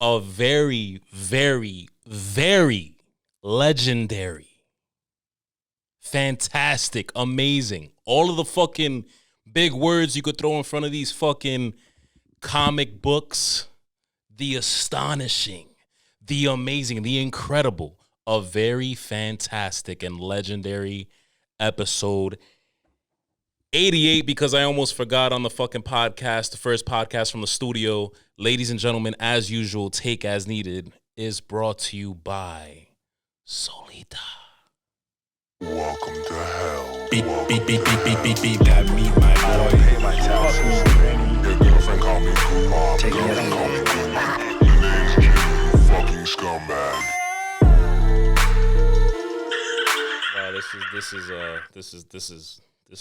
a very, very, very legendary, fantastic, amazing. All of the fucking big words you could throw in front of these fucking comic books. The astonishing, the amazing, the incredible, a very fantastic and legendary episode 88, because I almost forgot on the fucking podcast, the first podcast from the studio. Ladies and gentlemen, as usual, Take As Needed is brought to you by Soulita. Welcome to hell. Beep, beep, beep, beep, beep, beep, beep, that meet my boy. Pay my taxes. Your girlfriend call me cool mom. Take Girlfriend it call me cool mom. Your name's G, you fucking scumbag. Wow, this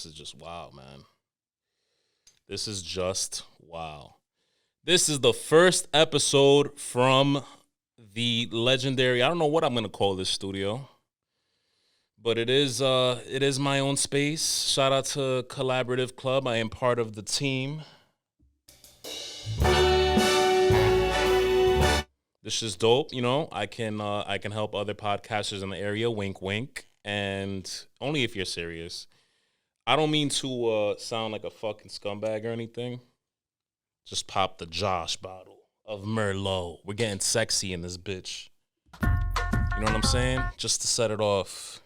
is just wow, man. This is just wow. This is the first episode from the legendary, I don't know what I'm gonna call this studio, but it is my own space. Shout out to Collaborative Club. I am part of the team. This is dope, you know. I can help other podcasters in the area. Wink, wink. And only if you're serious. I don't mean to sound like a fucking scumbag or anything. Just pop the Josh bottle of Merlot. We're getting sexy in this bitch. You know what I'm saying? Just to set it off.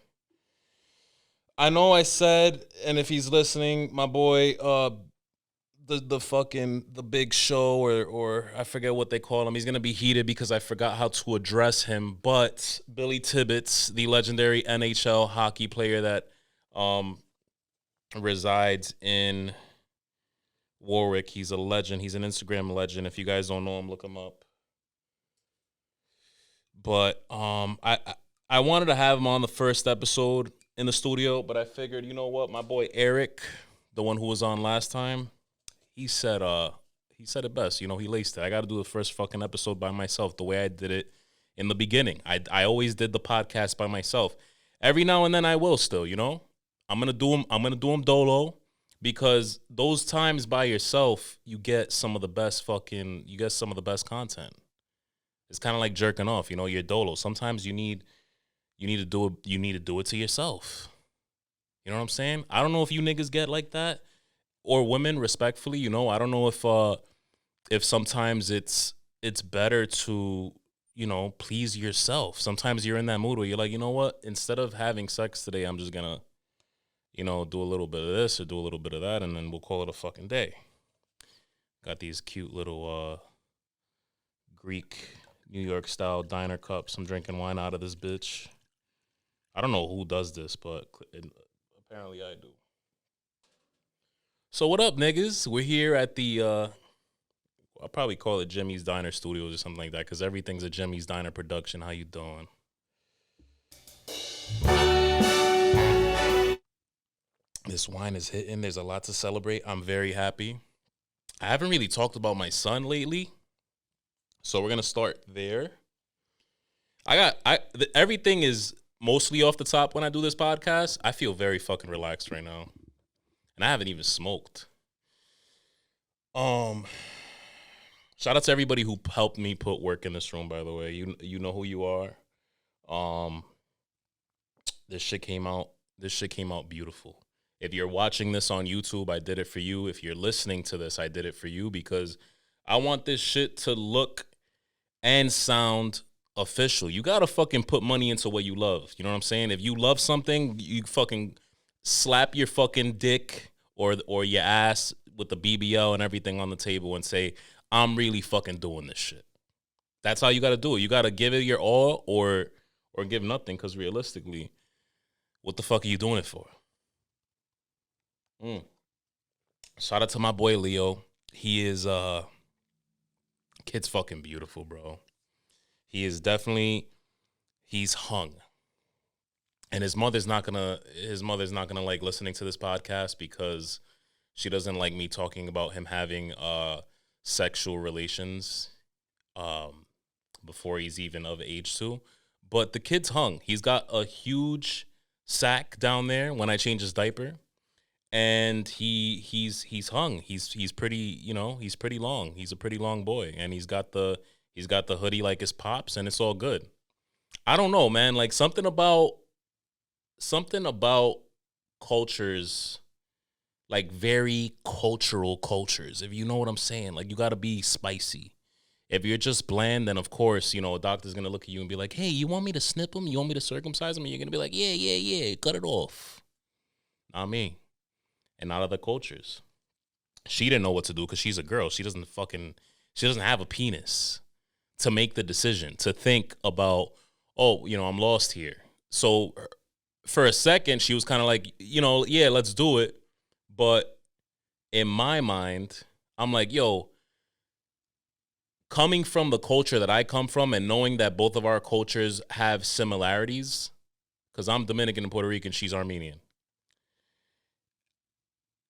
I know I said, and if he's listening, my boy, the big show or I forget what they call him. He's gonna be heated because I forgot how to address him. But Billy Tibbetts, the legendary NHL hockey player that resides in Warwick. He's a legend. He's an Instagram legend. If you guys don't know him, look him up. But I wanted to have him on the first episode in the studio, but I figured, you know what, my boy Eric, the one who was on last time, he said it best. You know, he laced it. I got to do the first fucking episode by myself, the way I did it in the beginning. I always did the podcast by myself. Every now and then I will still, you know. I'm gonna do them dolo, because those times by yourself, you get some of the best content. It's kind of like jerking off, you know. You're dolo. Sometimes you need to do it to yourself. You know what I'm saying? I don't know if you niggas get like that, or women, respectfully. You know, I don't know if sometimes it's better to, you know, please yourself. Sometimes you're in that mood where you're like, you know what? Instead of having sex today, I'm just gonna, you know, do a little bit of this or do a little bit of that, and then we'll call it a fucking day. Got these cute little Greek New York style diner cups. I'm drinking wine out of this bitch. I don't know who does this, but apparently I do. So what up, niggas? We're here at the, I'll probably call it Jimmy's Diner Studios or something like that, because everything's a Jimmy's Diner production. How you doing? This wine is hitting. There's a lot to celebrate. I'm very happy. I haven't really talked about my son lately, so we're gonna start there. Everything is mostly off the top when I do this podcast. I feel very fucking relaxed right now, and I haven't even smoked. Shout out to everybody who helped me put work in this room. By the way, you know who you are. This shit came out beautiful. If you're watching this on YouTube, I did it for you. If you're listening to this, I did it for you, because I want this shit to look and sound official. You gotta fucking put money into what you love. You know what I'm saying? If you love something, you fucking slap your fucking dick or your ass with the BBL and everything on the table and say, I'm really fucking doing this shit. That's how you gotta do it. You gotta give it your all or give nothing, because realistically, what the fuck are you doing it for? Shout out to my boy Leo. He is kid's fucking beautiful, bro. He is definitely, he's hung. And his mother's not gonna like listening to this podcast, because she doesn't like me talking about him having sexual relations before he's even of age to. But the kid's hung. He's got a huge sack down there when I change his diaper. And he's hung. He's pretty, you know, he's pretty long. He's a pretty long boy, and he's got the He's got the hoodie like his pops, and it's all good. I don't know, man. Like something about cultures, like very cultural cultures, if you know what I'm saying. Like, you got to be spicy. If you're just bland, then of course, a doctor's going to look at you and be like, hey, you want me to snip him? You want me to circumcise him? And you're going to be like, yeah, yeah, yeah, cut it off. Not me. And not other cultures. She didn't know what to do because she's a girl. She doesn't have a penis to make the decision, to think about, oh, I'm lost here. So for a second, she was kind of like, yeah, let's do it. But in my mind, I'm like, yo, coming from the culture that I come from and knowing that both of our cultures have similarities, because I'm Dominican and Puerto Rican, she's Armenian.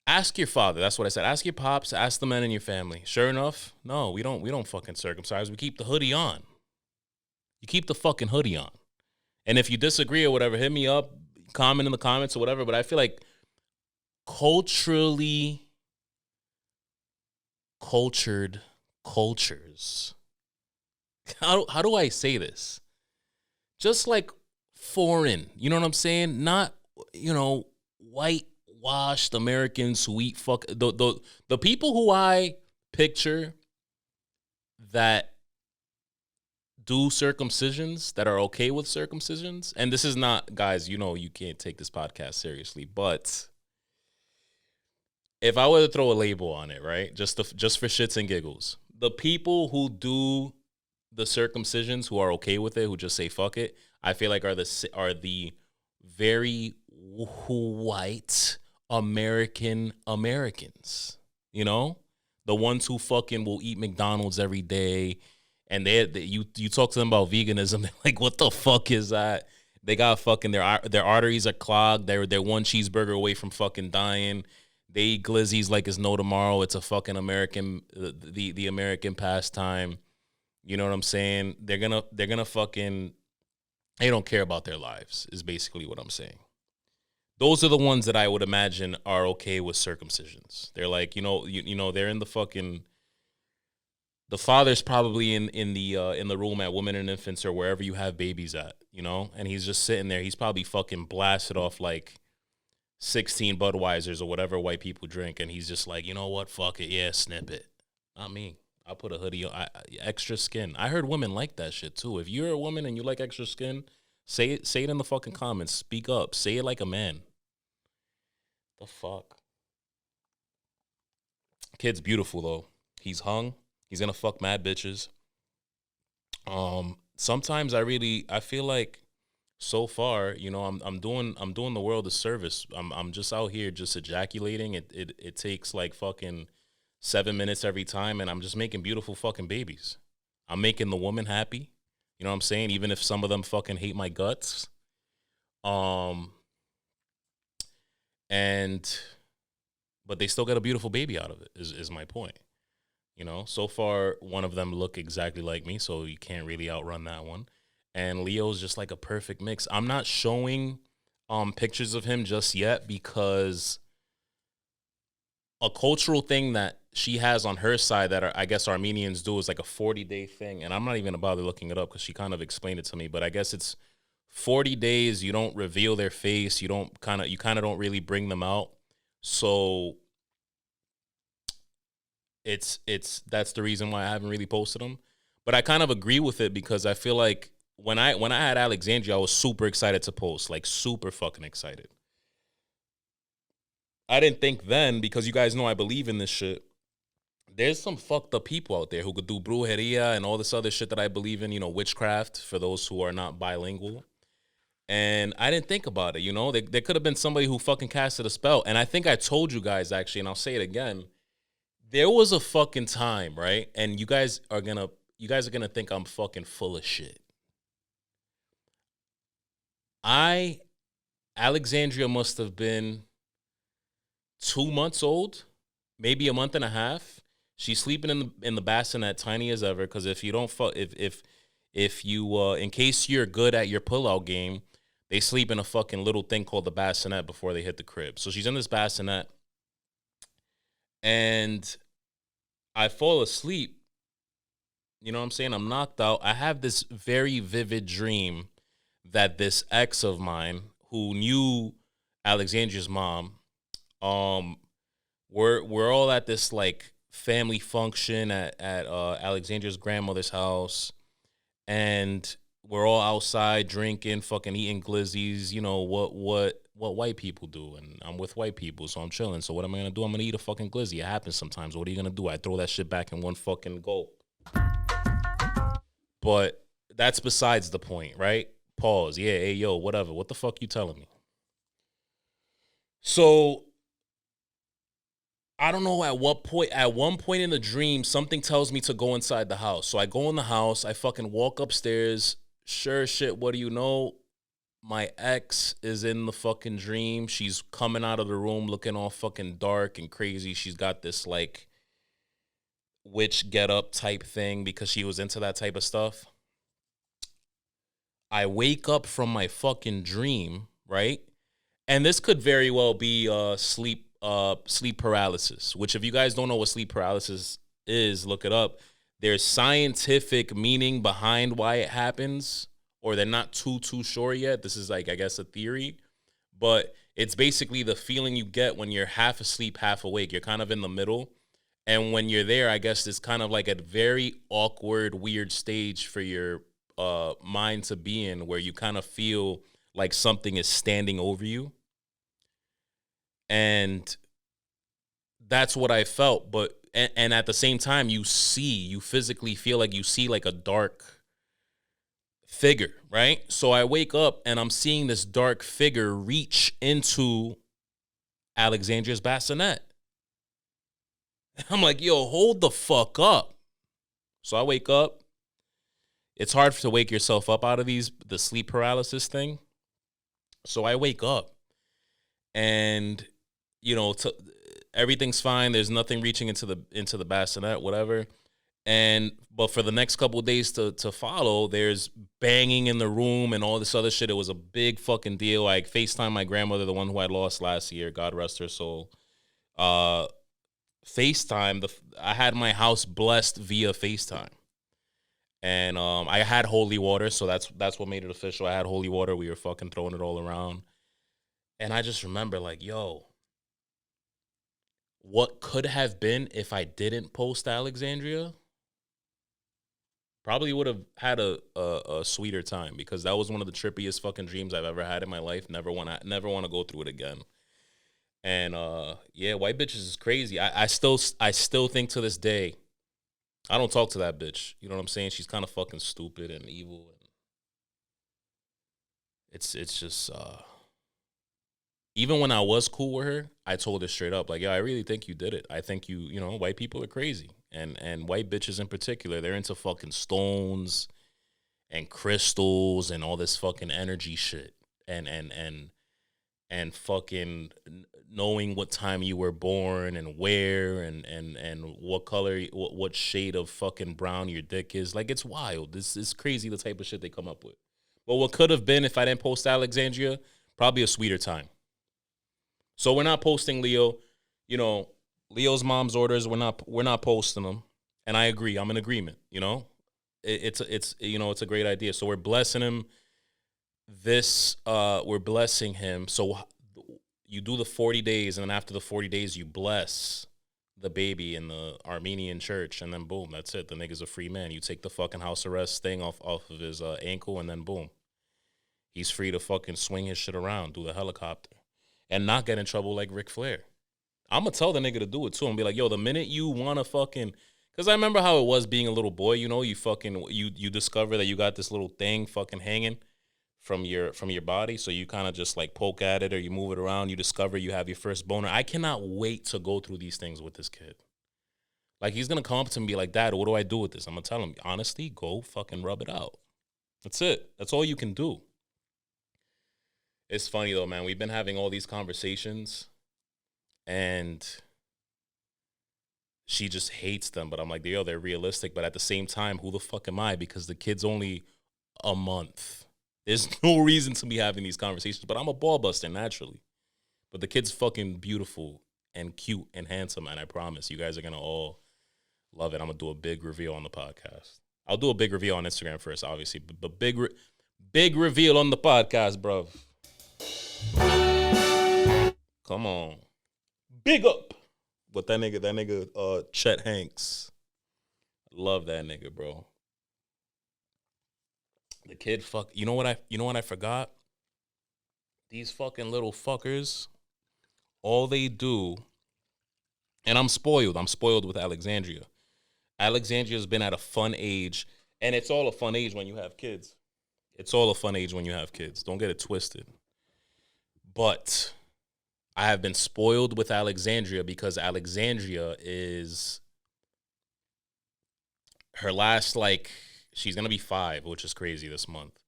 Ask your father. That's what I said. Ask your pops. Ask the men in your family. Sure enough, no, we don't fucking circumcise. We keep the hoodie on. You keep the fucking hoodie on. And if you disagree or whatever, hit me up, comment in the comments or whatever. But I feel like culturally cultured cultures. How do I say this? Just like foreign. You know what I'm saying? Not, whitewashed Americans who eat fuck. The people who I picture that do circumcisions, that are okay with circumcisions, and this is not, guys, you can't take this podcast seriously, but if I were to throw a label on it, right, just for shits and giggles, the people who do the circumcisions, who are okay with it, who just say fuck it, I feel like are the very white Americans, the ones who fucking will eat McDonald's every day. And you talk to them about veganism, they're like, what the fuck is that? They got fucking, their arteries are clogged. They're one cheeseburger away from fucking dying. They eat glizzies like it's no tomorrow. It's a fucking American, the American pastime. You know what I'm saying? They're gonna fucking, they don't care about their lives, is basically what I'm saying. Those are the ones that I would imagine are okay with circumcisions. They're like, they're in the fucking, the father's probably in the room at Women and Infants or wherever you have babies at, and he's just sitting there. He's probably fucking blasted off like 16 Budweisers or whatever white people drink, and he's just like, you know what, fuck it, yeah, snip it. Not me. I'll put a hoodie on, extra skin. I heard women like that shit too. If you're a woman and you like extra skin, say it in the fucking comments. Speak up. Say it like a man. The fuck? Kid's beautiful though. He's hung. He's gonna fuck mad bitches. Sometimes I feel like so far, I'm doing the world a service. I'm just out here just ejaculating. It takes like fucking 7 minutes every time, and I'm just making beautiful fucking babies. I'm making the woman happy. You know what I'm saying? Even if some of them fucking hate my guts. But they still got a beautiful baby out of it, is my point. So far, one of them look exactly like me, so you can't really outrun that one. And Leo's just like a perfect mix. I'm not showing pictures of him just yet because a cultural thing that she has on her side that I guess Armenians do is like a 40-day thing. And I'm not even going to bother looking it up because she kind of explained it to me. But I guess it's 40 days. You don't reveal their face. You kind of don't really bring them out. So that's the reason why I haven't really posted them. But I kind of agree with it because I feel like when I had Alexandria, I was super excited to post, like super fucking excited. I didn't think then, because you guys know I believe in this shit. There's some fucked up people out there who could do brujeria and all this other shit that I believe in, witchcraft, for those who are not bilingual. And I didn't think about it, there could have been somebody who fucking casted a spell. And I think I told you guys, actually, and I'll say it again. There was a fucking time, right? And you guys are gonna think I'm fucking full of shit. Alexandria must have been 2 months old, maybe a month and a half. She's sleeping in the bassinet, tiny as ever. Because if you don't if you in case you're good at your pullout game, they sleep in a fucking little thing called the bassinet before they hit the crib. So she's in this bassinet, and I fall asleep You know what I'm saying? I'm knocked out. I have this very vivid dream that this ex of mine who knew Alexandria's mom, um, we're all at this like family function at Alexandria's grandmother's house, and we're all outside drinking, fucking eating glizzies. You know what white people do, and I'm with white people, so I'm chilling. So what am I gonna do? I'm gonna eat a fucking glizzy. It happens sometimes. What are you gonna do? I throw that shit back in one fucking gulp. But that's besides the point, right? Pause. Yeah, hey yo, whatever. What the fuck you telling me? So I don't know at what point. At one point in the dream, something tells me to go inside the house. So I go in the house. I fucking walk upstairs. Sure as shit. What do you know? My ex is in the fucking dream. She's coming out of the room looking all fucking dark and crazy. She's got this like witch get up type thing because she was into that type of stuff. I wake up from my fucking dream, right? And this could very well be sleep paralysis, which if you guys don't know what sleep paralysis is, look it up. There's scientific meaning behind why it happens, or they're not too sure yet. This is like, I guess, a theory, but it's basically the feeling you get when you're half asleep, half awake. You're kind of in the middle. And when you're there, I guess it's kind of like a very awkward, weird stage for your mind to be in, where you kind of feel like something is standing over you. And that's what I felt. But and at the same time, you physically feel like you see like a dark figure, right? So I wake up and I'm seeing this dark figure reach into Alexandria's bassinet. I'm like, yo, hold the fuck up. So I wake up. It's hard to wake yourself up out of the sleep paralysis thing. So I wake up and, you know, everything's fine. There's nothing reaching into the bassinet, whatever. But for the next couple of days to follow, there's banging in the room and all this other shit. It was a big fucking deal. I FaceTime my grandmother, the one who I lost last year, God rest her soul. FaceTime, I had my house blessed via FaceTime. And I had holy water, so that's what made it official. I had holy water. We were fucking throwing it all around. And I just remember, like, yo, what could have been if I didn't post Alexandria? Probably would have had a sweeter time, because that was one of the trippiest fucking dreams I've ever had in my life. Never want to go through it again. And yeah, white bitches is crazy. I still think to this day, I don't talk to that bitch. You know what I'm saying? She's kind of fucking stupid and evil. And it's just even when I was cool with her, I told her straight up, like, yo, I really think you did it. I think you know, white people are crazy. And white bitches in particular, they're into fucking stones and crystals and all this fucking energy shit. And fucking knowing what time you were born and where and what color, what shade of fucking brown your dick is. Like, it's wild. This is crazy, the type of shit they come up with. But what could have been if I didn't post Alexandria, probably a sweeter time. So we're not posting Leo. You know, Leo's mom's orders, we're not posting them. And I agree. I'm in agreement, you know? It's you know, it's a great idea. So we're blessing him. We're blessing him. So you do the 40 days, and then after the 40 days, you bless the baby in the Armenian church, and then boom, that's it. The nigga's a free man. You take the fucking house arrest thing off of his ankle, and then boom, he's free to fucking swing his shit around, do the helicopter, and not get in trouble like Ric Flair. I'm gonna tell the nigga to do it too, and be like, yo, the minute you wanna fucking, because I remember how it was being a little boy. You know, you fucking you discover that you got this little thing fucking hanging from your body, so you kind of just like poke at it or you move it around, you discover you have your first boner. I cannot wait to go through these things with this kid. Like, he's gonna come up to me like, Dad, what do I do with this? I'm gonna tell him, honestly, go fucking rub it out. That's it. That's all you can do. It's funny though, man. We've been having all these conversations and she just hates them, but I'm like, yo, they're realistic. But at the same time, who the fuck am I? Because the kid's only a month. There's no reason to be having these conversations, but I'm a ball buster naturally. But the kid's fucking beautiful and cute and handsome, and I promise you guys are going to all love it. I'm going to do a big reveal on the podcast. I'll do a big reveal on Instagram first, obviously, but big reveal on the podcast, bro. Come on, big up. But that nigga, Chet Hanks. Love that nigga, bro. The kid, you know what I forgot? These fucking little fuckers, all they do, and I'm spoiled with Alexandria. Alexandria's been at a fun age, and it's all a fun age when you have kids. Don't get it twisted. But I have been spoiled with Alexandria because Alexandria is her last, like, she's going to be 5, which is crazy this month.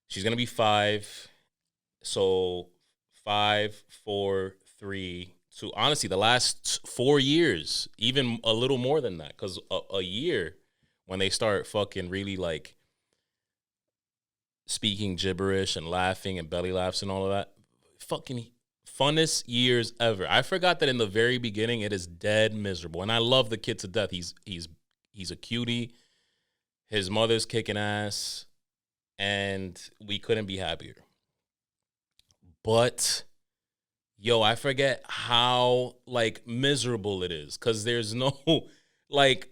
She's going to be 5. So 5, 4, 3, 2. Honestly, the last 4 years, even a little more than that, because a year when they start fucking really like speaking gibberish and laughing and belly laughs and all of that, fucking funnest years ever. I forgot that in the very beginning it is dead miserable, and I love the kid to death. He's a cutie. His mother's kicking ass, and we couldn't be happier. But, yo, I forget how, like, miserable it is. Because there's no, like,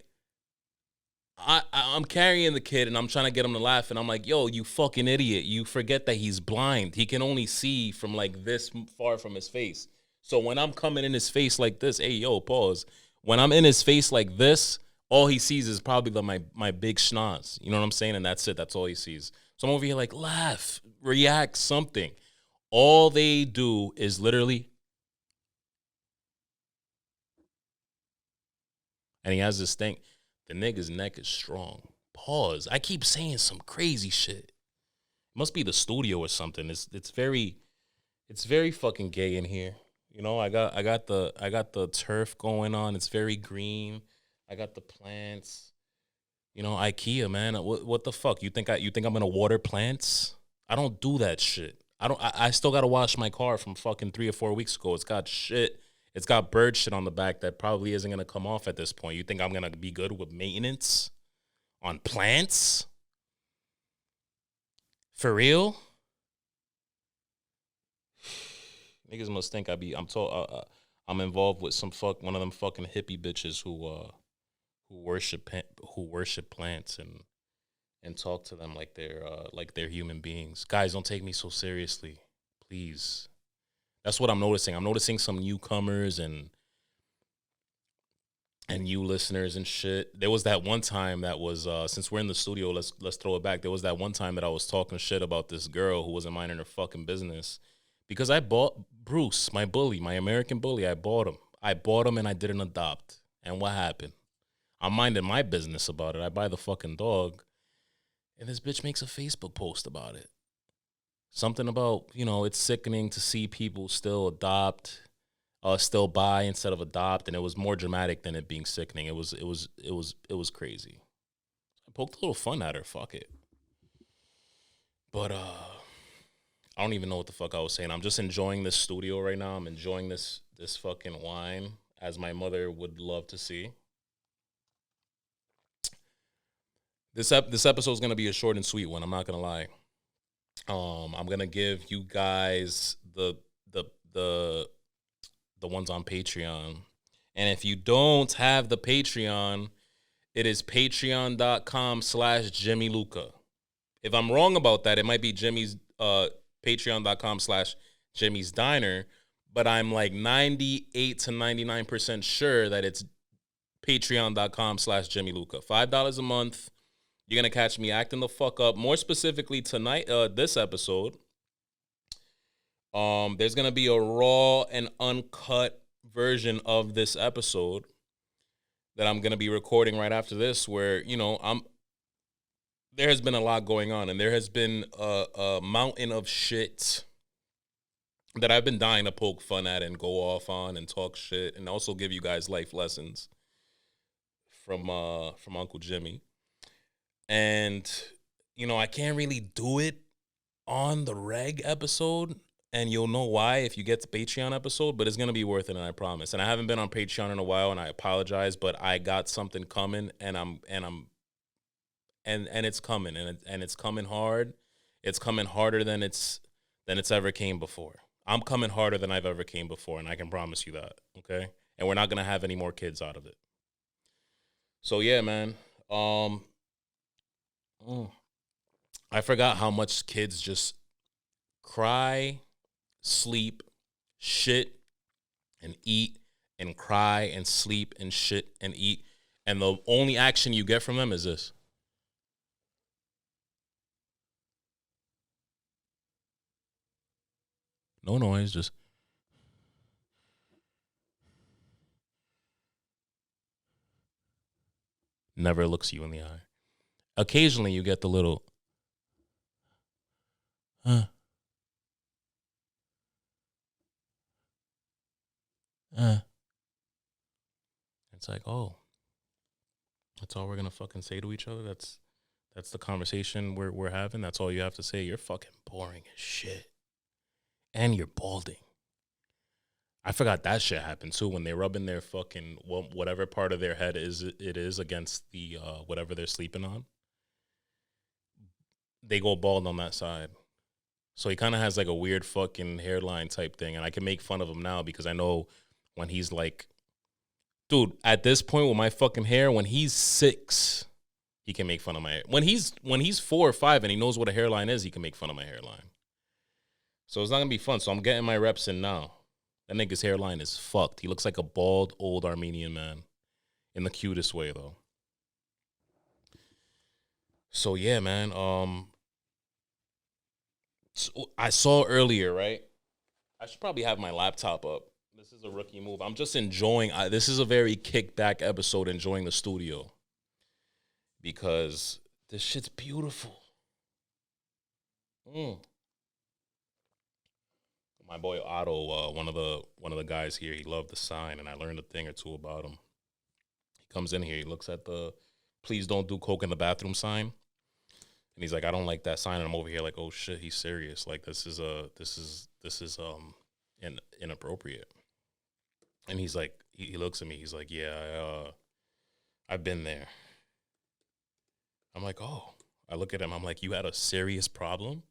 I'm carrying the kid and I'm trying to get him to laugh. And I'm like, yo, you fucking idiot. You forget that he's blind. He can only see from, like, this far from his face. So when I'm coming in his face like this, hey, yo, pause. When I'm in his face like this, all he sees is probably my big schnoz. You know what I'm saying? And that's it. That's all he sees. So I'm over here like, laugh, react, something. All they do is literally, and he has this thing, the nigga's neck is strong. Pause. I keep saying some crazy shit. Must be the studio or something. It's very fucking gay in here. You know, I got the turf going on. It's very green. I got the plants. You know, IKEA, man. What the fuck? You think I'm gonna water plants? I don't do that shit. I still gotta wash my car from fucking 3 or 4 weeks ago. It's got shit. It's got bird shit on the back that probably isn't gonna come off at this point. You think I'm gonna be good with maintenance on plants? For real? Niggas must think I'm involved with one of them fucking hippie bitches who worship plants and talk to them like they're human beings. Guys, don't take me so seriously, please. That's what I'm noticing. I'm noticing some newcomers and you listeners and shit. There was that one time that was since we're in the studio, let's throw it back. There was that one time that I was talking shit about this girl who wasn't minding her fucking business because I bought Bruce, my bully, my American bully. I bought him and I didn't adopt. And what happened? I'm minding my business about it. I buy the fucking dog. And this bitch makes a Facebook post about it. Something about, you know, it's sickening to see people still still buy instead of adopt. And it was more dramatic than it being sickening. It was crazy. I poked a little fun at her. Fuck it. But I don't even know what the fuck I was saying. I'm just enjoying this studio right now. I'm enjoying this fucking wine, as my mother would love to see. This episode is gonna be a short and sweet one. I'm not gonna lie. I'm gonna give you guys the ones on Patreon, and if you don't have the Patreon, it is patreon.com/Jimmy Lucca. If I'm wrong about that, it might be Jimmy's patreon.com/Jimmy's Diner, but I'm like 98 to 99% sure that it's patreon.com/Jimmy Lucca. $5 a month. You're going to catch me acting the fuck up. More specifically tonight, this episode, there's going to be a raw and uncut version of this episode that I'm going to be recording right after this where, you know, there has been a lot going on and there has been a mountain of shit that I've been dying to poke fun at and go off on and talk shit and also give you guys life lessons from Uncle Jimmy. And, you know, I can't really do it on the reg episode, and you'll know why if you get the Patreon episode, but it's going to be worth it, and I promise. And I haven't been on Patreon in a while, and I apologize, but I got something coming, and I'm and it's coming, and it's coming hard. It's coming harder than it's ever came before. I'm coming harder than I've ever came before, and I can promise you that. Okay, and we're not gonna have any more kids out of it. So yeah, man. I forgot how much kids just cry, sleep, shit, and eat, and cry and sleep and shit and eat, and the only action you get from them is this. No noise, just never looks you in the eye. Occasionally you get the little, huh, it's like, oh, that's all we're gonna fucking say to each other. That's the conversation we're having. That's all you have to say. You're fucking boring as shit, and you're balding. I forgot that shit happened too when they're rubbing their fucking whatever part of their head is against the whatever they're sleeping on. They go bald on that side. So he kind of has like a weird fucking hairline type thing, and I can make fun of him now because I know when he's like, dude, at this point with my fucking hair, when he's 6, he can make fun of my hair. When he's 4 or 5 and he knows what a hairline is, he can make fun of my hairline. So it's not gonna be fun. So I'm getting my reps in now. That nigga's hairline is fucked. He looks like a bald old Armenian man, in the cutest way though. So yeah, man. So I saw earlier, right? I should probably have my laptop up. This is a rookie move. I'm just enjoying. This is a very kickback episode, enjoying the studio because this shit's beautiful. My boy Otto, one of the guys here, he loved the sign, and I learned a thing or two about him. He comes in here, he looks at the "Please don't do coke in the bathroom" sign, and he's like, "I don't like that sign." And I'm over here like, "Oh shit, he's serious. Like this is inappropriate." And he's like, he looks at me, he's like, "Yeah, I've been there." I'm like, "Oh." I look at him, I'm like, "You had a serious problem?"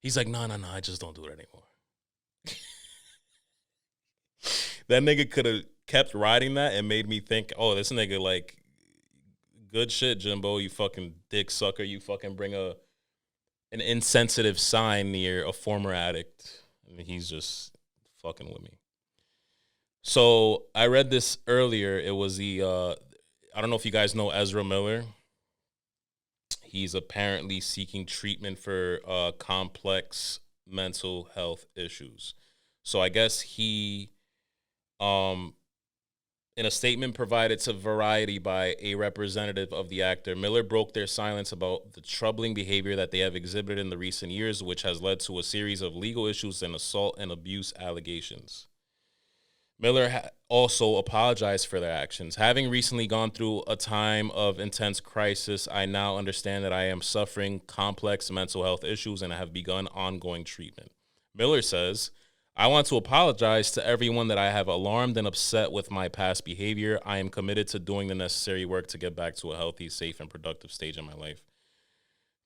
He's like, no, I just don't do it anymore. That nigga could have kept riding that and made me think, oh, this nigga, like, good shit, Jimbo, you fucking dick sucker. You fucking bring an insensitive sign near a former addict. And he's just fucking with me. So I read this earlier. It was I don't know if you guys know Ezra Miller. He's apparently seeking treatment for complex mental health issues. So I guess he, in a statement provided to Variety by a representative of the actor, Miller broke their silence about the troubling behavior that they have exhibited in the recent years, which has led to a series of legal issues and assault and abuse allegations. Miller also apologized for their actions. Having recently gone through a time of intense crisis, I now understand that I am suffering complex mental health issues and I have begun ongoing treatment. Miller says, I want to apologize to everyone that I have alarmed and upset with my past behavior. I am committed to doing the necessary work to get back to a healthy, safe, and productive stage in my life.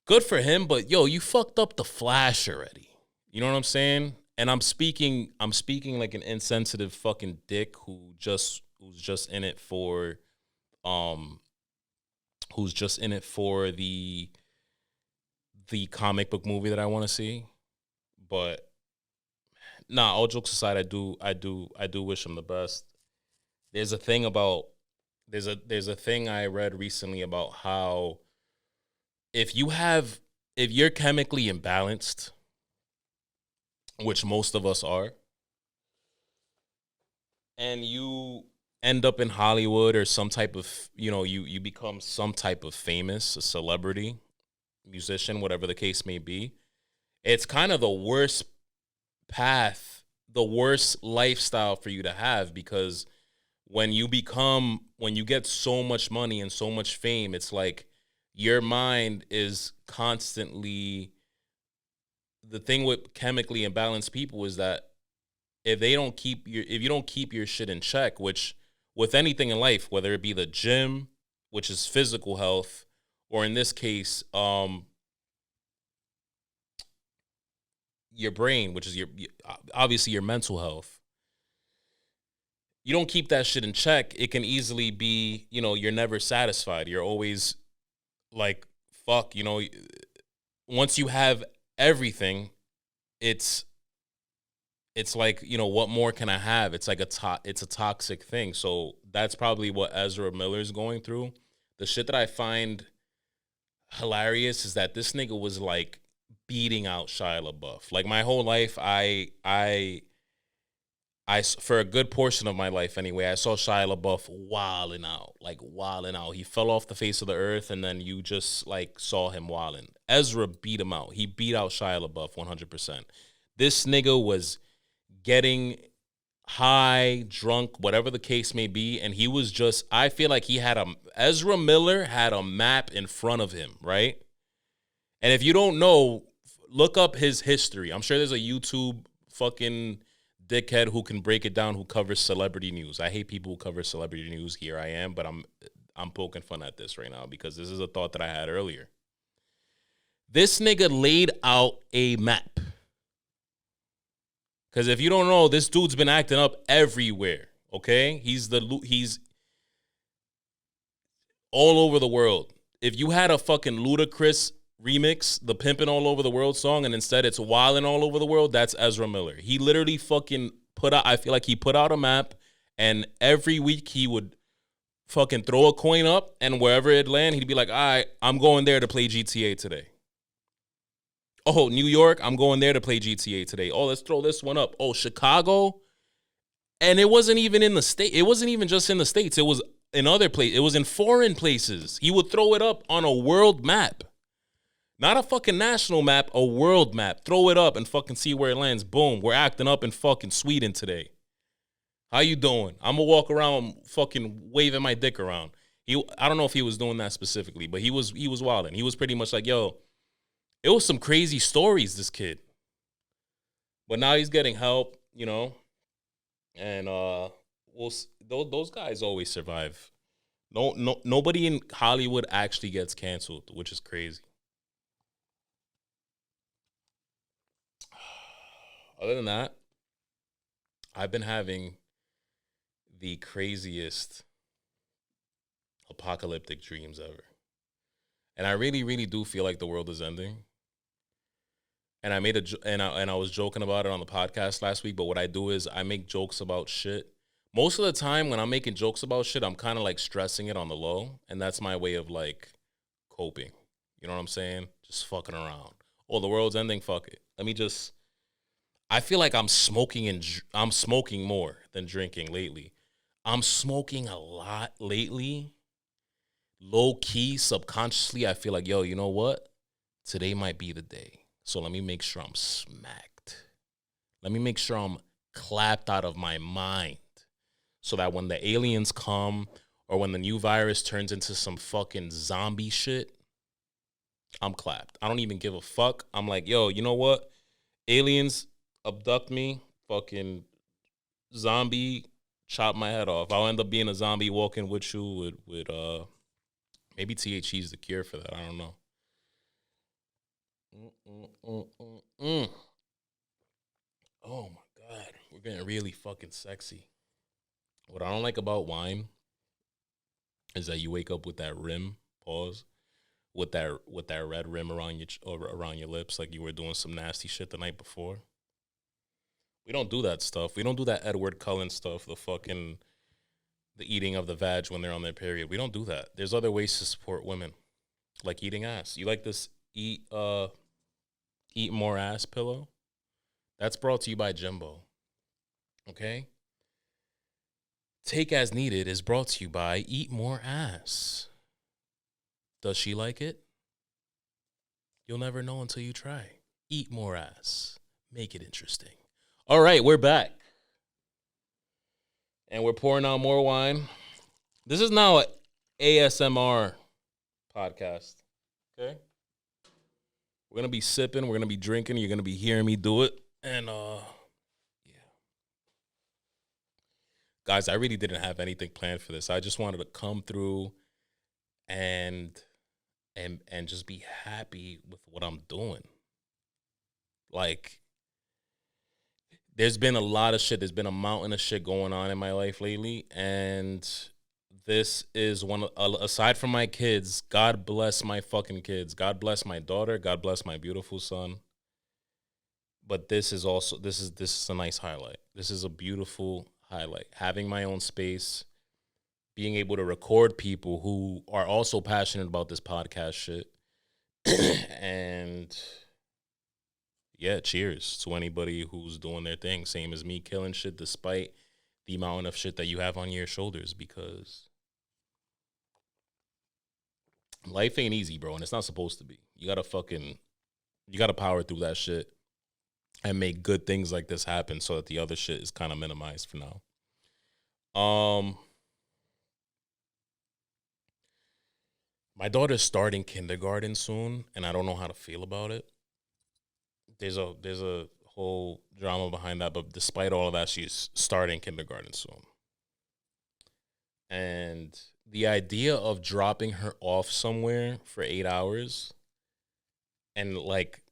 Good for him, but yo, you fucked up the Flash already. You know what I'm saying? And I'm speaking like an insensitive fucking dick who's just in it for the comic book movie that I want to see. But nah, all jokes aside, I do wish him the best. There's a thing I read recently about how if you're chemically imbalanced, which most of us are, and you end up in Hollywood or some type of, you become some type of famous, a celebrity, musician, whatever the case may be, it's kind of the worst path, the worst lifestyle for you to have, because when you get so much money and so much fame, it's like your mind is constantly, the thing with chemically imbalanced people is that if you don't keep your shit in check, which with anything in life, whether it be the gym, which is physical health, or in this case, your brain, which is obviously your mental health. You don't keep that shit in check, it can easily be, you're never satisfied. You're always like, fuck, once you have everything, it's like, what more can I have? It's like it's a toxic thing. So that's probably what Ezra Miller's going through. The shit that I find hilarious is that this nigga was like beating out Shia LaBeouf. Like my whole life, I for a good portion of my life anyway, I saw Shia LaBeouf wilding out. He fell off the face of the earth, and then you just like saw him wilding. Ezra beat him out. He beat out Shia LaBeouf 100%. This nigga was getting high, drunk, whatever the case may be, and he was just, I feel like Ezra Miller had a map in front of him, right? And if you don't know, look up his history. I'm sure there's a YouTube fucking dickhead who can break it down, who covers celebrity news. I hate people who cover celebrity news. Here I am, but I'm poking fun at this right now because this is a thought that I had earlier. This nigga laid out a map. Because if you don't know, this dude's been acting up everywhere, okay? He's all over the world. If you had a fucking ludicrous remix, the Pimpin' All Over the World song, and instead it's Wildin' All Over the World, that's Ezra Miller. He literally fucking I feel like he put out a map, and every week he would fucking throw a coin up, and wherever it land, he'd be like, all right, I'm going there to play GTA today. Oh, New York, I'm going there to play GTA today. Oh, let's throw this one up. Oh, Chicago. And it wasn't even in the state. It wasn't even just in the States. It was in other places. It was in foreign places. He would throw it up on a world map. Not a fucking national map, a world map. Throw it up and fucking see where it lands. Boom, we're acting up in fucking Sweden today. How you doing? I'm going to walk around fucking waving my dick around. I don't know if he was doing that specifically, but he was wilding. He was pretty much like, yo, it was some crazy stories, this kid. But now he's getting help, and those guys always survive. Nobody in Hollywood actually gets canceled, which is crazy. Other than that, I've been having the craziest apocalyptic dreams ever. And I really, really do feel like the world is ending. And I made and I was joking about it on the podcast last week, but what I do is I make jokes about shit. Most of the time when I'm making jokes about shit, I'm kind of like stressing it on the low, and that's my way of like coping. You know what I'm saying? Just fucking around. Oh, the world's ending, fuck it. I feel like I'm smoking more than drinking lately. I'm smoking a lot lately. Low key, subconsciously, I feel like, yo, you know what? Today might be the day. So let me make sure I'm smacked. Let me make sure I'm clapped out of my mind so that when the aliens come or when the new virus turns into some fucking zombie shit, I'm clapped. I don't even give a fuck. I'm like, yo, you know what? Aliens abduct me, fucking zombie, chop my head off. I'll end up being a zombie walking with you with maybe THC is the cure for that. I don't know. Oh my God, we're getting really fucking sexy. What I don't like about wine is that you wake up with that rim, pause, with that red rim around your lips, like you were doing some nasty shit the night before. We don't do that stuff. We don't do that Edward Cullen stuff, the eating of the vag when they're on their period. We don't do that. There's other ways to support women, like eating ass. You like this eat more ass pillow? That's brought to you by Jimbo. Okay? Take as Needed is brought to you by Eat More Ass. Does she like it? You'll never know until you try. Eat more ass. Make it interesting. All right, we're back. And we're pouring out more wine. This is now an ASMR podcast. Okay? We're going to be sipping. We're going to be drinking. You're going to be hearing me do it. And, yeah. Guys, I really didn't have anything planned for this. I just wanted to come through and and just be happy with what I'm doing. Like, there's been a lot of shit. There's been a mountain of shit going on in my life lately, and this is one aside from my kids. God bless my fucking kids. God bless my daughter. God bless my beautiful son. But this is a nice highlight. This is a beautiful highlight. Having my own space, being able to record people who are also passionate about this podcast shit, and yeah, cheers to anybody who's doing their thing, same as me, killing shit despite the amount of shit that you have on your shoulders, because life ain't easy, bro, and it's not supposed to be. You gotta power through that shit and make good things like this happen so that the other shit is kind of minimized for now. My daughter's starting kindergarten soon, and I don't know how to feel about it. There's a whole drama behind that, but despite all of that, she's starting kindergarten soon. And the idea of dropping her off somewhere for 8 hours and like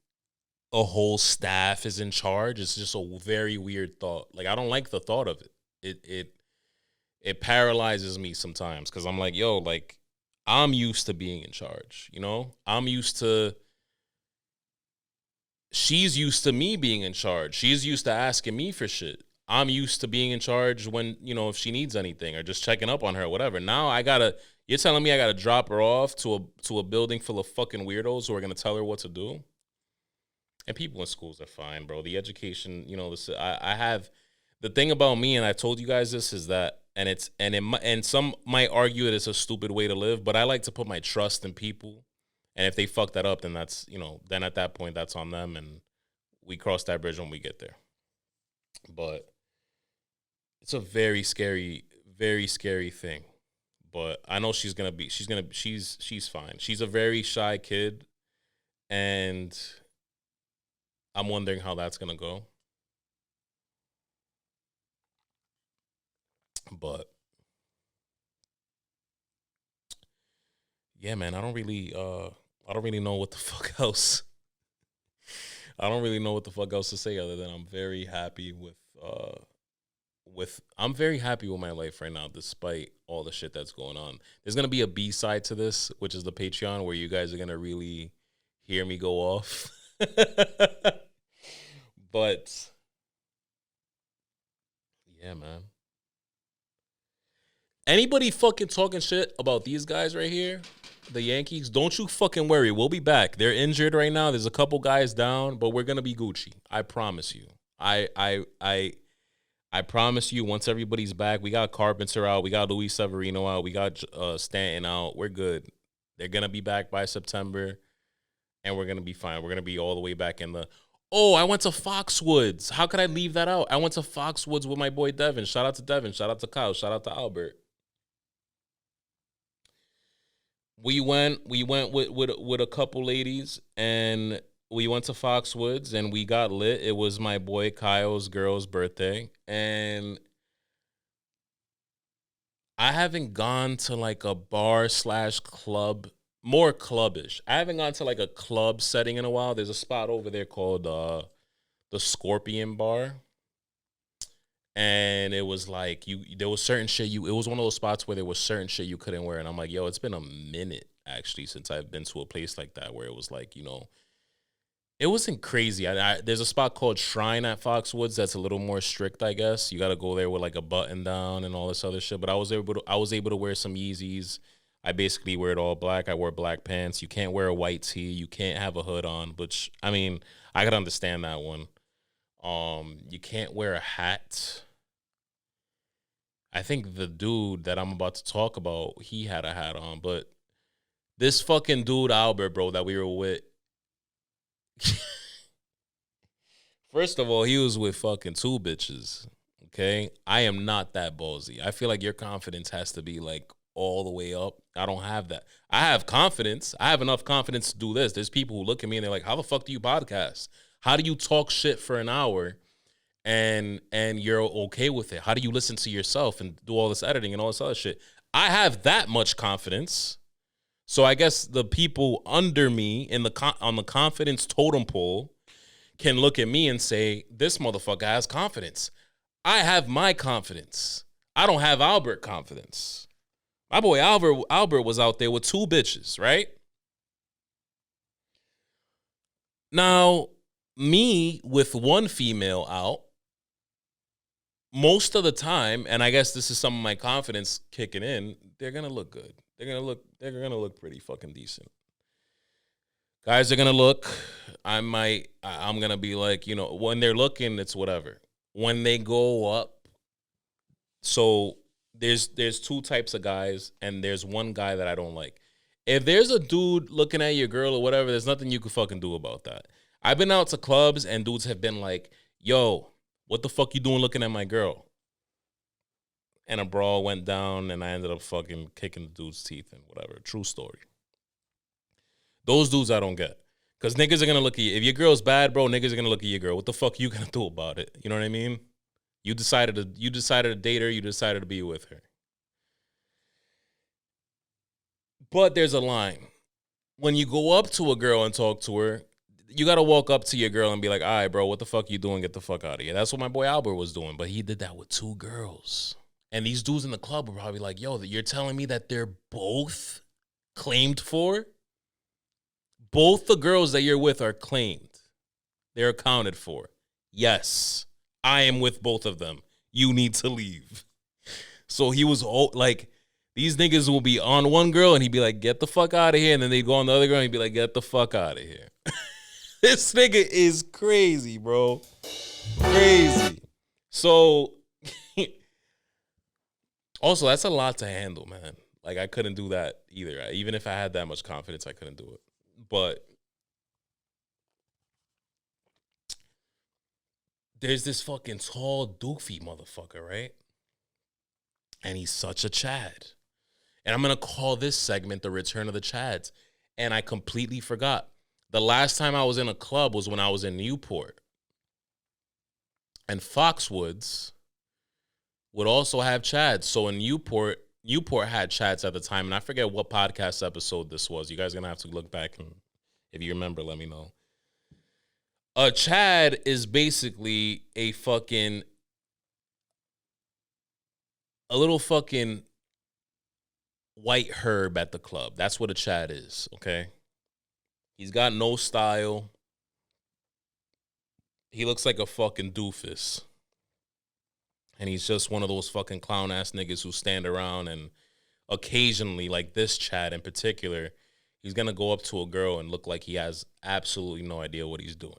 a whole staff is in charge is just a very weird thought. Like, I don't like the thought of it. It paralyzes me sometimes because I'm like, yo, like, I'm used to being in charge, you know? She's used to me being in charge. She's used to asking me for shit. I'm used to being in charge when, you know, if she needs anything or just checking up on her or whatever. Now you're telling me I gotta drop her off to a building full of fucking weirdos who are gonna tell her what to do? And people in schools are fine, bro. The education, you know, I have the thing about me, and I told you guys this, is that, and some might argue that it's a stupid way to live, but I like to put my trust in people. And if they fuck that up, then that's, you know, then at that point, that's on them. And we cross that bridge when we get there. But it's a very scary thing. But I know she's fine. She's a very shy kid. And I'm wondering how that's going to go. But yeah, man, I don't really know what the fuck else. I don't really know what the fuck else to say other than I'm very happy with my life right now, despite all the shit that's going on. There's gonna be a B-side to this, which is the Patreon, where you guys are gonna really hear me go off. But yeah, man. Anybody fucking talking shit about these guys right here, the Yankees, don't you fucking worry. We'll be back. They're injured right now. There's a couple guys down, but we're gonna be Gucci. I promise you. I promise you. Once everybody's back, we got Carpenter out, we got Luis Severino out, we got Stanton out. We're good. They're gonna be back by September, and we're gonna be fine. We're gonna be all the way back in the. Oh, I went to Foxwoods. How could I leave that out? I went to Foxwoods with my boy Devin. Shout out to Devin. Shout out to Kyle. Shout out to Albert. We went with a couple ladies, and we went to Foxwoods and we got lit. It was my boy Kyle's girl's birthday, and I haven't gone to like a bar / club, more clubbish. I haven't gone to like a club setting in a while. There's a spot over there called the Scorpion Bar. And it was like there was certain shit it was one of those spots where there was certain shit you couldn't wear. And I'm like, yo, it's been a minute actually since I've been to a place like that where it was like, you know, it wasn't crazy. There's a spot called Shrine at Foxwoods that's a little more strict, I guess. You got to go there with like a button down and all this other shit. But I was able to wear some Yeezys. I basically wear it all black. I wore black pants. You can't wear a white tee. You can't have a hood on, which I mean, I could understand that one. You can't wear a hat. I think the dude that I'm about to talk about, he had a hat on, but this fucking dude, Albert, bro, that we were with, first of all, he was with fucking 2 bitches, okay? I am not that ballsy. I feel like your confidence has to be, like, all the way up. I don't have that. I have confidence. I have enough confidence to do this. There's people who look at me and they're like, how the fuck do you podcast? How do you talk shit for an hour and you're okay with it? How do you listen to yourself and do all this editing and all this other shit? I have that much confidence. So I guess the people under me in the on the confidence totem pole can look at me and say, this motherfucker has confidence. I have my confidence. I don't have Albert confidence. My boy Albert was out there with 2 bitches, right? Now, me with 1 female out, most of the time, and I guess this is some of my confidence kicking in, they're gonna look good. They're gonna look pretty fucking decent. Guys are gonna look. I'm gonna be like, when they're looking, it's whatever. When they go up, so there's 2 types of guys, and there's one guy that I don't like. If there's a dude looking at your girl or whatever, there's nothing you can fucking do about that. I've been out to clubs and dudes have been like, yo, what the fuck you doing looking at my girl? And a brawl went down and I ended up fucking kicking the dude's teeth and whatever. True story. Those dudes I don't get. Because niggas are going to look at you. If your girl's bad, bro, niggas are going to look at your girl. What the fuck you going to do about it? You know what I mean? You decided to date her. You decided to be with her. But there's a line. When you go up to a girl and talk to her, you got to walk up to your girl and be like, all right, bro, what the fuck you doing? Get the fuck out of here. That's what my boy Albert was doing. But he did that with 2 girls. And these dudes in the club were probably like, yo, you're telling me that they're both claimed for? Both the girls that you're with are claimed. They're accounted for. Yes, I am with both of them. You need to leave. So he was like, these niggas will be on one girl and he'd be like, get the fuck out of here. And then they'd go on the other girl and he'd be like, get the fuck out of here. This nigga is crazy, bro. Crazy. So, also, that's a lot to handle, man. Like, I couldn't do that either. Even if I had that much confidence, I couldn't do it. But there's this fucking tall, doofy motherfucker, right? And he's such a Chad. And I'm going to call this segment the Return of the Chads. And I completely forgot. The last time I was in a club was when I was in Newport. And Foxwoods would also have Chads. So in Newport had Chads at the time. And I forget what podcast episode this was. You guys are going to have to look back. And if you remember, let me know. A Chad is basically a little fucking white herb at the club. That's what a Chad is, okay? He's got no style. He looks like a fucking doofus. And he's just one of those fucking clown-ass niggas who stand around and occasionally, like this Chad in particular, he's going to go up to a girl and look like he has absolutely no idea what he's doing.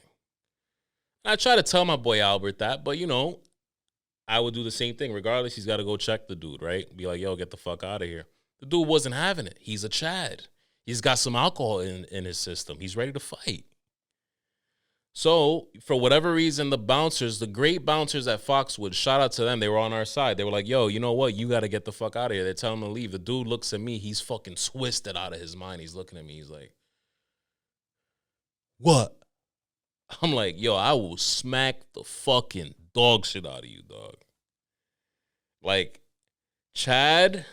I try to tell my boy Albert that, but, I would do the same thing. Regardless, he's got to go check the dude, right? Be like, yo, get the fuck out of here. The dude wasn't having it. He's a Chad. He's got some alcohol in his system. He's ready to fight. So, for whatever reason, the great bouncers at Foxwood, shout out to them. They were on our side. They were like, yo, you know what? You got to get the fuck out of here. They're telling him to leave. The dude looks at me. He's fucking twisted out of his mind. He's looking at me. He's like, what? I'm like, yo, I will smack the fucking dog shit out of you, dog. Like, Chad,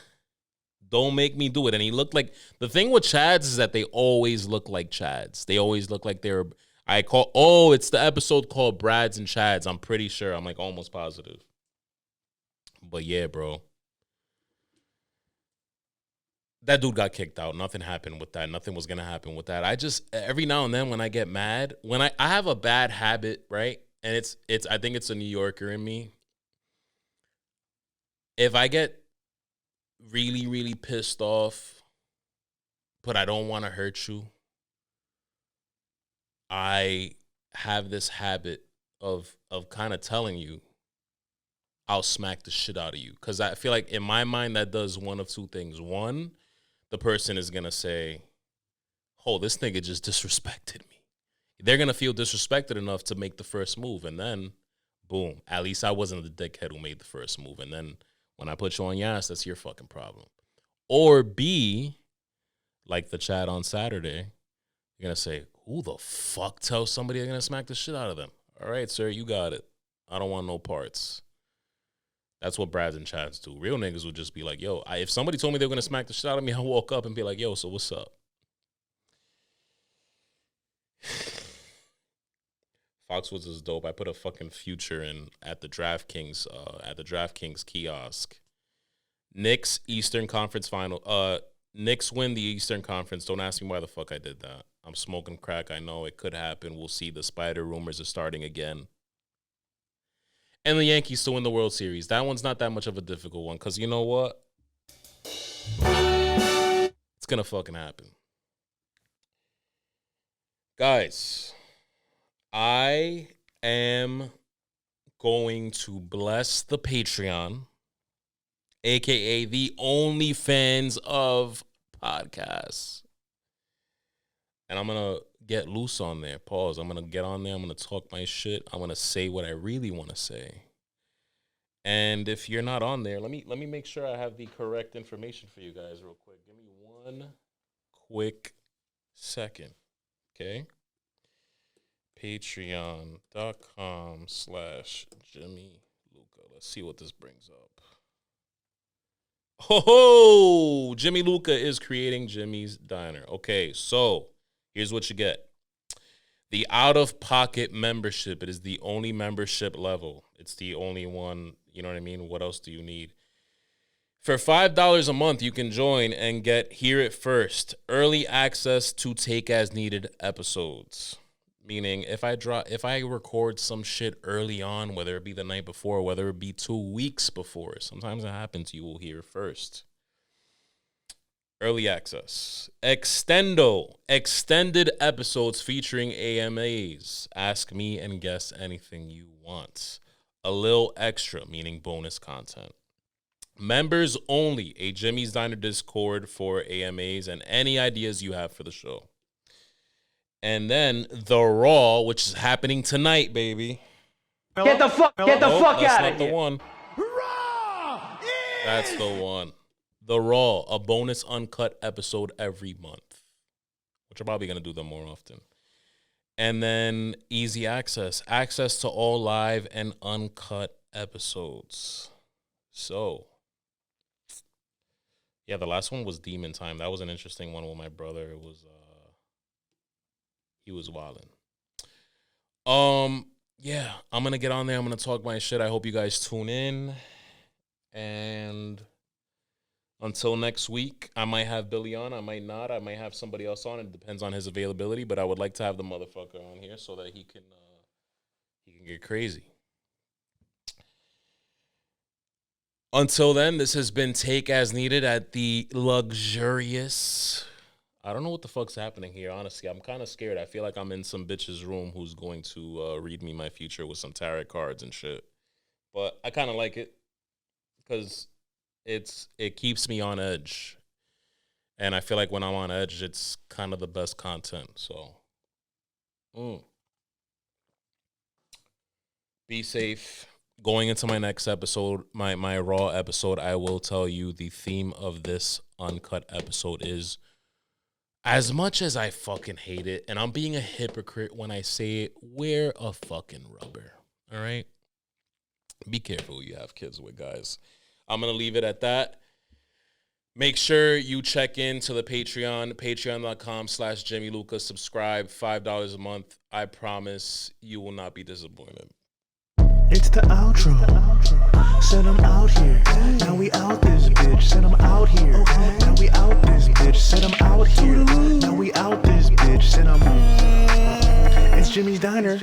don't make me do it. And he looked like, the thing with Chads is that they always look like Chads. They always look like they're, it's the episode called Brads and Chads. I'm pretty sure. I'm like almost positive. But yeah, bro. That dude got kicked out. Nothing happened with that. Nothing was going to happen with that. I just, every now and then when I get mad, when I have a bad habit, right? And I think it's a New Yorker in me. If I get really, really pissed off, but I don't want to hurt you, I have this habit of kind of telling you, I'll smack the shit out of you. Because I feel like in my mind, that does one of 2 things. One, the person is going to say, oh, this nigga just disrespected me. They're going to feel disrespected enough to make the first move. And then, boom, at least I wasn't the dickhead who made the first move. And then when I put you on your ass, that's your fucking problem. Or B, like the chat on Saturday, you're going to say, who the fuck tells somebody they're going to smack the shit out of them? All right, sir, you got it. I don't want no parts. That's what Brads and Chads do. Real niggas would just be like, yo, if somebody told me they were going to smack the shit out of me, I'll walk up and be like, yo, so what's up? Foxwoods is dope. I put a fucking future in at the DraftKings kiosk. Knicks Eastern Conference final. Knicks win the Eastern Conference. Don't ask me why the fuck I did that. I'm smoking crack. I know it could happen. We'll see. The spider rumors are starting again. And the Yankees to win the World Series. That one's not that much of a difficult one because you know what? It's going to fucking happen. Guys, I am going to bless the Patreon, a.k.a. the OnlyFans of podcasts. And I'm going to get loose on there. Pause. I'm going to get on there. I'm going to talk my shit. I'm going to say what I really want to say. And if you're not on there, let me make sure I have the correct information for you guys real quick. Give me one quick second. Okay? Patreon.com/Jimmy Lucca. Let's see what this brings up. Ho! Jimmy Lucca is creating Jimmy's Diner. Okay, so here's what you get. The out-of-pocket membership. It is the only membership level. It's the only one. You know what I mean? What else do you need? For $5 a month, you can join and get Hear It First. Early access to take-as-needed episodes. Meaning, if I record some shit early on, whether it be the night before, whether it be 2 weeks before, sometimes it happens, you will hear first. Early access. Extendo. Extended episodes featuring AMAs. Ask me and guess anything you want. A little extra, meaning bonus content. Members only. A Jimmy's Diner Discord for AMAs and any ideas you have for the show. And then the Raw, which is happening tonight, baby. Get the fuck out of here. That's not the one. That's the one. The Raw, a bonus uncut episode every month, which I'm probably going to do them more often. And then easy access to all live and uncut episodes. So, yeah, the last one was Demon Time. That was an interesting one with my brother. It was, he was wildin'. Yeah, I'm going to get on there. I'm going to talk my shit. I hope you guys tune in. And until next week, I might have Billy on. I might not. I might have somebody else on. It depends on his availability. But I would like to have the motherfucker on here so that he can get crazy. Until then, this has been Take As Needed at the luxurious. I don't know what the fuck's happening here, honestly. I'm kind of scared. I feel like I'm in some bitch's room who's going to read me my future with some tarot cards and shit. But I kind of like it because it keeps me on edge. And I feel like when I'm on edge, it's kind of the best content. So, be safe. Going into my next episode, my Raw episode, I will tell you the theme of this uncut episode is, as much as I fucking hate it, and I'm being a hypocrite when I say it, wear a fucking rubber. All right? Be careful who you have kids with, guys. I'm going to leave it at that. Make sure you check into the Patreon, patreon.com/Jimmy Lucca. Subscribe, $5 a month. I promise you will not be disappointed. It's the outro. Send them out here. Now we out this bitch. Send them out here. Now we out this bitch. Send them out here. Now we out this bitch. Send them. It's Jimmy's Diner.